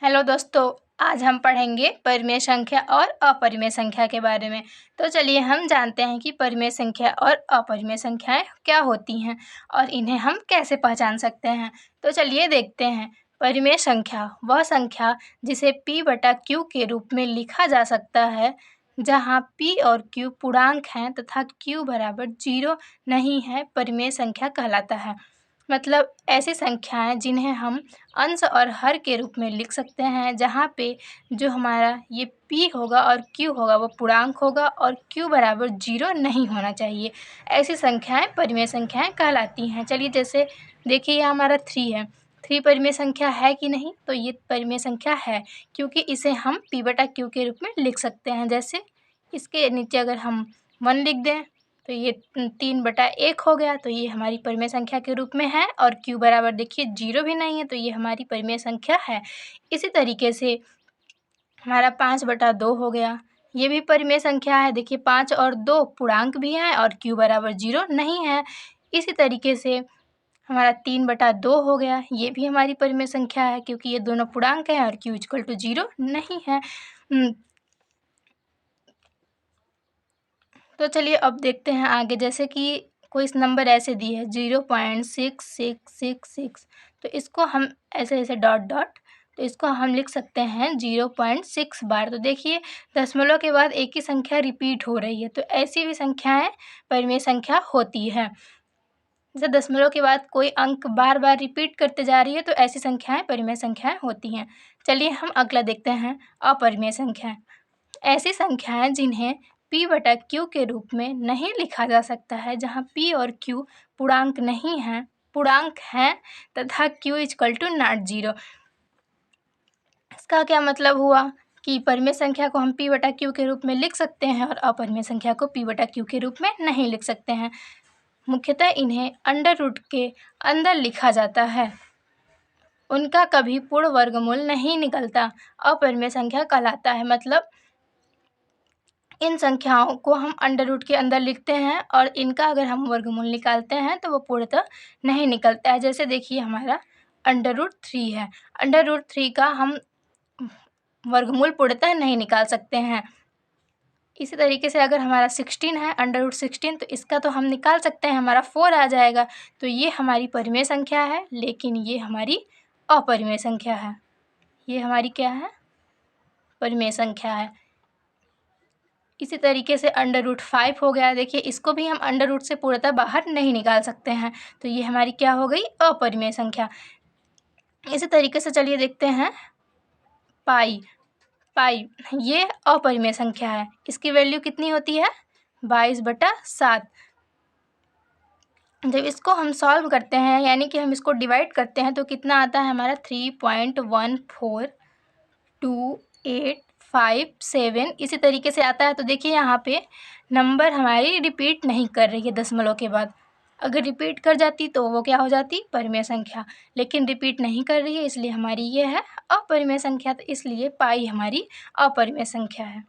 Hello दोस्तों, आज हम पढ़ेंगे परिमेय संख्या और अपरिमेय संख्या के बारे में। तो चलिए हम जानते हैं कि परिमेय संख्या और अपरिमेय संख्याएं क्या होती हैं और इन्हें हम कैसे पहचान सकते हैं। तो चलिए देखते हैं। परिमेय संख्या वह संख्या जिसे p/q के रूप में लिखा जा सकता है, जहां p और q पूर्णांक हैं तथा q बराबर 0 नहीं है, परिमेय संख्या कहलाता है। मतलब ऐसी संख्याएं जिन्हें हम अंश और हर के रूप में लिख सकते हैं, जहाँ पे जो हमारा ये p होगा और q होगा वो पूर्णांक होगा और q बराबर 0 नहीं होना चाहिए। ऐसी संख्याएं परिमेय संख्याएं कहलाती हैं। चलिए जैसे देखिए, ये हमारा 3 है। 3 परिमेय संख्या है कि नहीं? तो ये परिमेय संख्या है, क्योंकि इसे हम p/q के रूप में लिख सकते हैं। जैसे इसके नीचे अगर हम 1 लिख दें तो ये 3/1 हो गया, तो ये हमारी परिमेय संख्या के रूप में है। और q बराबर देखिए 0 भी नहीं है, तो ये हमारी परिमेय संख्या है। इसी तरीके से हमारा 5/2 हो गया, ये भी परिमेय संख्या है। देखिए 5 और 2 पूर्णांक भी हैं और q बराबर 0 नहीं है। इसी तरीके से हमारा 3/2 हो गया, ये भी हमारी परिमेय संख्या है, क्योंकि ये दोनों पूर्णांक हैं और q = 0 नहीं है। तो चलिए अब देखते हैं आगे। जैसे कि कोई नंबर ऐसे दी है 0.6666, तो इसको हम ऐसे डॉट डॉट, तो इसको हम लिख सकते हैं 0.6 बार। तो देखिए दशमलव के बाद एक ही संख्या रिपीट हो रही है, तो ऐसी भी संख्याएं परिमेय संख्या होती है। जैसे दशमलव के बाद कोई अंक बार बार रिपीट करते जा रही है, तो ऐसी संख्याएं परिमेय संख्याएं होती हैं। चलिए हम अगला देखते हैं, अपरिमेय संख्याएं। ऐसी संख्याएं जिन्हें p/q के रूप में नहीं लिखा जा सकता है, जहां p और q पूर्णांक नहीं हैं, पूर्णांक हैं तथा q = नॉट 0। इसका क्या मतलब हुआ कि परिमेय संख्या को हम p/q के रूप में लिख सकते हैं और अपरिमेय संख्या को p/q के रूप में नहीं लिख सकते हैं। मुख्यतः इन्हें अंडर रूट के अंदर लिखा जाता है, उनका कभी पूर्ण वर्गमूल नहीं निकलता, अपरिमेय संख्या कहलाता है। मतलब इन संख्याओं को हम अंडर रूट के अंदर लिखते हैं और इनका अगर हम वर्गमूल निकालते हैं तो वो पूर्णतः नहीं निकलता है। जैसे देखिए हमारा √3 है, √3 का हम वर्गमूल पूर्णतः नहीं निकाल सकते हैं। इसी तरीके से अगर हमारा 16 है, √16, तो इसका तो हम निकाल सकते हैं, हमारा 4 आ जाएगा। तो ये हमारी परिमेय संख्या है, लेकिन ये हमारी अपरिमेय संख्या है। ये हमारी क्या है? परिमेय संख्या है। इसी तरीके से √5 हो गया। देखिए इसको भी हम अंडर रूट से पूर्णतः बाहर नहीं निकाल सकते हैं, तो ये हमारी क्या हो गई? अपरिमेय संख्या। इसी तरीके से चलिए देखते हैं पाई। ये अपरिमेय संख्या है। इसकी वैल्यू कितनी होती है? 22/7। जब इसको हम सॉल्व करते हैं, यानी कि हम इसको डिवाइड करते हैं, तो कितना आता है हमारा? 3.142857 इसी तरीके से आता है। तो देखिए यहाँ पे नंबर हमारी रिपीट नहीं कर रही है दशमलव के बाद। अगर रिपीट कर जाती तो वो क्या हो जाती? परिमेय संख्या। लेकिन रिपीट नहीं कर रही है, इसलिए हमारी ये है अपरिमेय संख्या। तो इसलिए पाई हमारी अपरिमेय संख्या है।